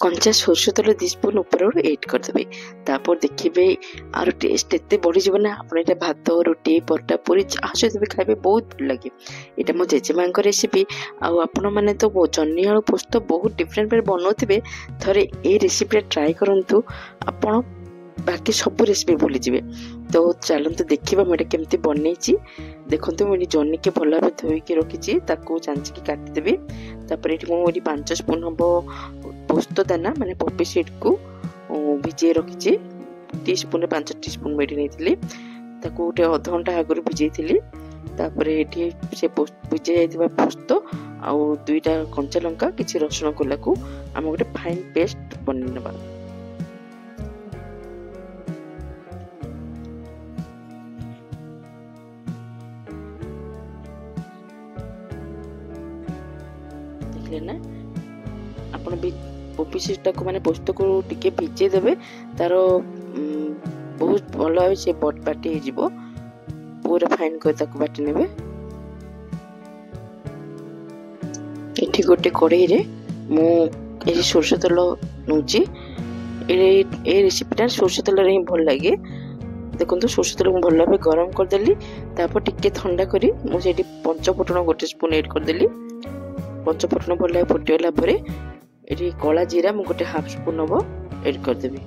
कंचा सोरष तेल 2 स्पून ऊपर एड करदे तापर देखिए आर टेस्ट एत बढ़ी ना आप भात रोटी परोटा पूरी जहाँ सहित भी खाइबे बहुत भल लगे। यहाँ मो जेजेमा रेसिपी आपण मैंने तो जन्नी आलू पोस्त बहुत डिफरेंट वे बनाऊे थे ये रेसिपी ट्राए करूँ आपण बाकी सब रेसिपी भूली जाए। तो चलते देखा मुझे केमती बनई देखो मुझे जन्नी के भल भाव धोईकी रखी चांचिकी काटिदेवी तापर ये मुझे 5 स्पून हम पोस्त दाना माने पॉपी सीड को भिजे रखी टीस्पून 5 टीस्पून मेडी नहीं गोटे अध घंटा आगुरी भिजे ये से भिजे जाइए पोस्त आउ 2टा कंचा लंका किसी रसुण कोला को आम गोटे फाइन पेस्ट बनवा। देखले ना आपण भी पॉपी सीड को माने पोस्त को टिके भिजे देबे तार बहुत भल भाव से बाटी हो जिवो पूरा फाइन कर ताको बाटी नेबे। एठी गोटे कढ़ाई रे मु ए सोरष तेल नउची ए रेसिपीटा सोरष तेल रे ही भल लागे। देखो सोरष तेल को भल भाव गरम कर देली तापर टिके ठंडा करी मु सेठी पंचफुटन गोटे स्पून ऐड कर देली। पंचफुटन भल भाव फुटीगला परे ये कला जीरा मु गोटे हाफ स्पून हम ऐड कर देबी।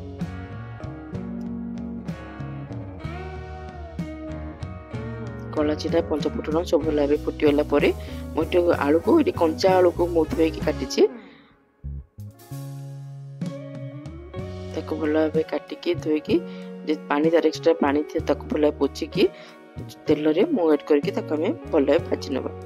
कला जीरा पंचफुटन सब भल भाव फुटीगला परे मुझे आलू को ये कंचा आलू को मु धोईकी काटिची ताको भल भाव काटिकी धोईकी पानी तार एक्स्ट्रा पानी थी ताको भल भाव पोछिकी तेल रे मु ऐड करके ताको हमें भल भाव भाजी नबा।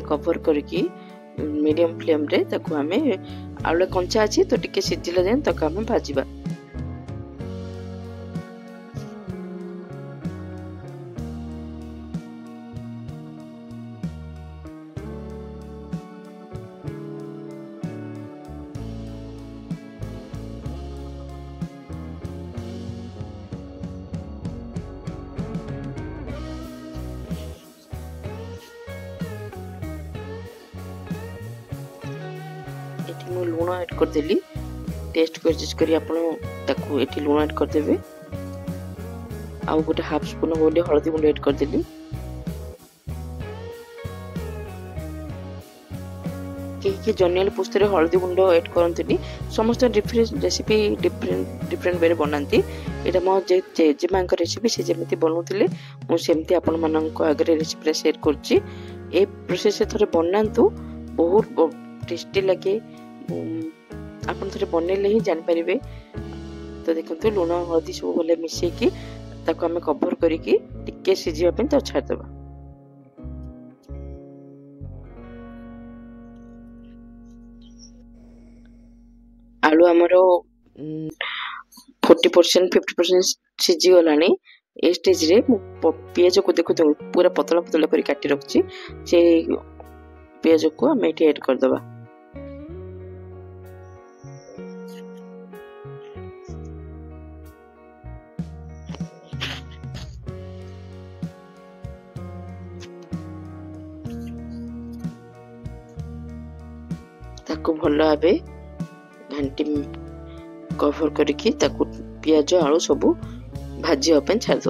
कवर करके मीडियम फ्लेम रे ताको हमें आलू कंचा अच्छी तो टिके सिझिला जाए ताको हमें भाजीबा। एठी मु लूण ऐड कर देली टेस्ट कर आपको एठी लूण ऐड कर देबे आउ गोटे हाफ स्पून बोले हल्दी गुंड ऐड कर देली। के जन्नी आलू पोस्त हल्दी गुंड ऐड करते समस्त डिफरेंट रेसिपी डिफरेंट वे बनाती यहाँ मो जेजेमा रेसिपी से जमी बनाऊे मुझे आपण मान आगे रेसिपी शेयर कर प्रोसेस थे बनातु बहुत टेस्टी लगे आपन थे बनइले ही जापर। तो देखो लुण हल्दी सब भले मिसेकी आम कवर करके टिके सीझा तो छाड़देवा। आलू आमर 40% 50% सीझी गलानी ए स्टेज रे पियाज को देखो पूरा पतला पतला कर काटी रखी से पियाज को आम ये ऐड करदे। ताको भल भाव घंटी कवर करके पियाज आलू सब भाजी छाड़द।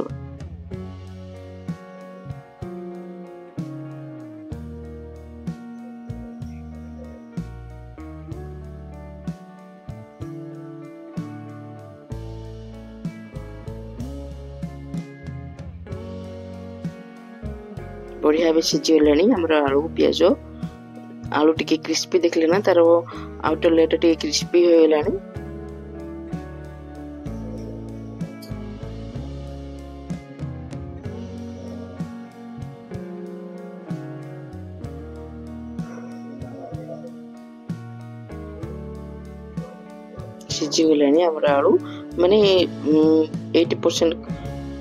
बढ़िया भाव सीझीगला आमर आलू पियाज आलू टिके क्रिस्पी देखले ना तार आउटर लेयर टिके क्रिस्पी हो गलानी। सीझीगलानी आमर आलू माने 80%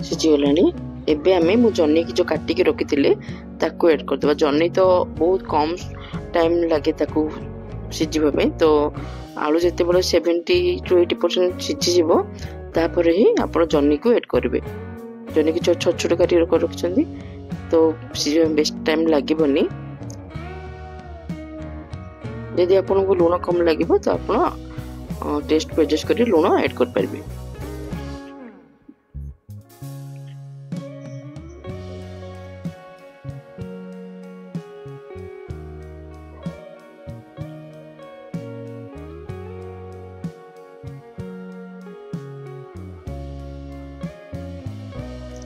सीझीगलानी। एबे आमे मु जन्नी की जो काटिकी रखी ताको ऐड कर देबा। जन्नी तो बहुत कम टाइम लगे ताको सिझिबा पे तो आलू जितेबाला 70 to 80% सीझीज तापर ही आप जन्नी को ऐड करेंगे। जन्नी की छोट छोट काटी रखिंट तो सीझे बेस्ट टाइम लगभग। यदि आपको लुण कम लगे तो आप टेस्ट को एडजस्ट कर लुण ऐड कर पारे।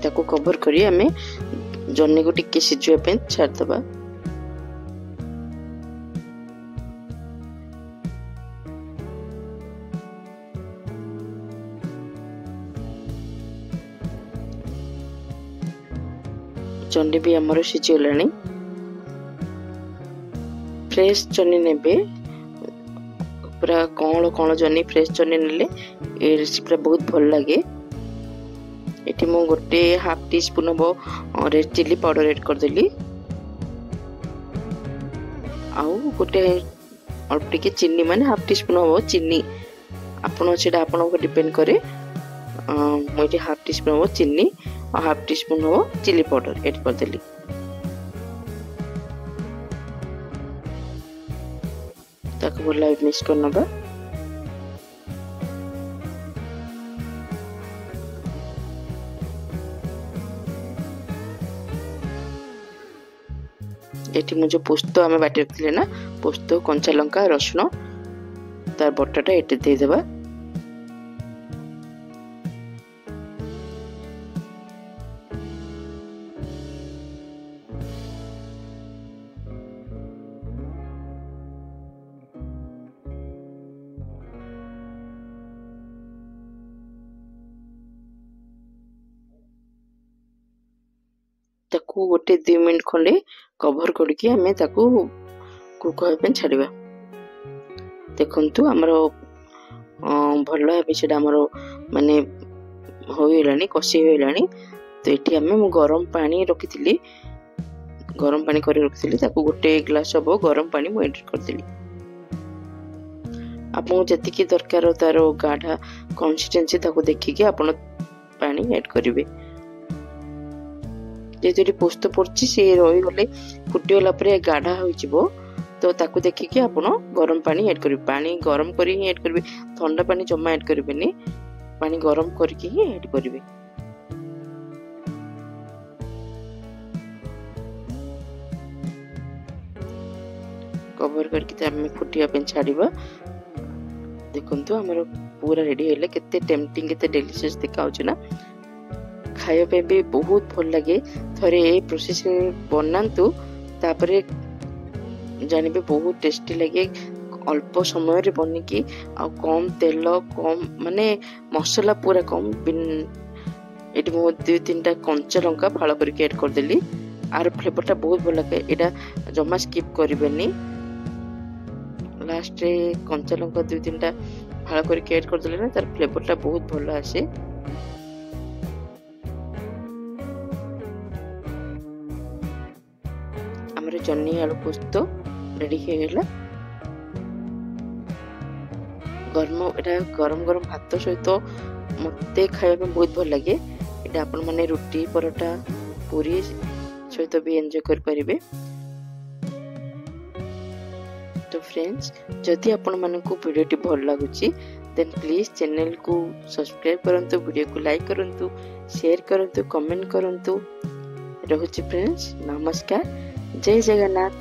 ताको कवर करी आमे जन्नी को टिके सिझिया पे छाड़ दबा। जन्नी भी हमर सिझी गलानी। फ्रेश जन्नी नेबे पूरा कौन जन्नी फ्रेश जन्नी नेले ए रेसिपी बहुत भल लगे। एटी मु गोटे हाफ टी स्पून हम रेड चिली पाउडर ऐड करदेली। आउ गोटे अल्प टिके चीनी माने हाफ टी स्पून हम चीनी आपन सेटा आपन को डिपेंड करे। मुझे हाफ टी स्पून हम चीनी और हाफ टी स्पून हम चिली पाउडर ऐड करदेली। ताको भल मिक्स करनबा। एटी मुझे पोस्त आम बाटी रखते ना पोस्त कंचा लंका रसुण तार बटाटा एटी देदेबा। ताकू गोटे 2 मिनट खंडे कवर करके हमें ताकू कुक होबे छाड़िबा। देखंतु हमरो भल भाबे सेटा हमरो माने होइलानी कसी होइलानी। तो एठी हमें मु गरम पानी रखिथिली गरम पानी करी रखिथिली ताकू गोटे ग्लास हबो गरम पानी मु ऐड करदिली। आपन जति की दरकार तारो गाढ़ा कंसिस्टेंसी ताकू देखि के आपन पानी ऐड करिवे। जेतुरी पोस्त पड़ची से रही गले फुटीगला परे गाढ़ा हो तो ताकू देखिए आप गरम पानी ऐड करेंगे। पानी गरम कर ऐड करेंगे ठंडा पानी जमा ऐड करेंगे पानी गरम करके ही ऐड करेंगे। कवर करके आम फुटिया छाड़िबा। देखंतु हमर पूरा रेडी हेले केते टेम्पटिंग केते डेलीशियस देखा ना खाया पे भी बहुत भल लगे। थरे ए प्रोसेस बनातु तापरे जानिबे बहुत टेस्टी लगे। अल्प समय रे बनिकी आ कम तेल कम माने मसाला पूरा कम एटी मो 2-3टा कंचा लंका फाड़ करके ऐड कर देली। आर फ्लेवरटा बहुत भल लगे। एटा जमा स्किप करिवेनी। लास्ट रे कंचा लंका 2-3टा फाड़ करके ऐड कर देले ना तार फ्लेवरटा बहुत भल आसे। हमर जन्नी आलू पोस्त रेडी हो गला। गरम गरम भात सहित मते खाଇବା ପାଇଁ बहुत भल लगे। एटा आपण माने रोटी परोटा पूरी सहित भी एंजॉय कर परिबे। तो फ्रेंड्स जदि आपण मानकु वीडियोटी भल लागुची देन प्लीज चैनल को सब्सक्राइब करंतु वीडियो को लाइक करंतु शेयर करंतु कमेंट करंतु। रहुची फ्रेंड्स नमस्कार जय जगन्नाथ।